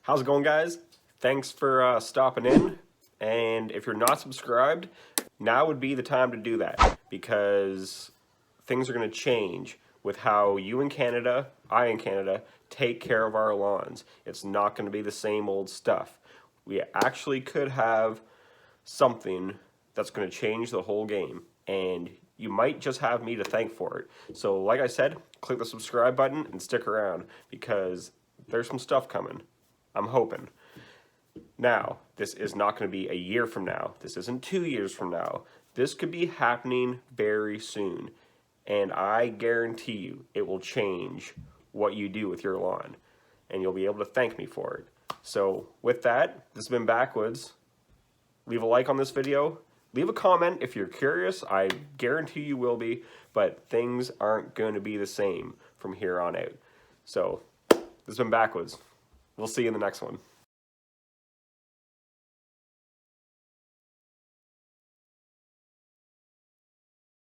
How's it going, guys? Thanks for stopping in. And if you're not subscribed, now would be the time to do that, because things are going to change with how you in Canada, I in Canada, take care of our lawns. It's not going to be the same old stuff. We actually could have something that's going to change the whole game, and you might just have me to thank for it. So like I said, click the subscribe button and stick around, because there's some stuff coming. I'm hoping. Now, this is not going to be a year from now. This isn't 2 years from now. This could be happening very soon. And I guarantee you it will change what you do with your lawn. And you'll be able to thank me for it. So with that, this has been Backwoods. Leave a like on this video. Leave a comment if you're curious. I guarantee you will be. But things aren't going to be the same from here on out. So this has been Backwoods. We'll see you in the next one.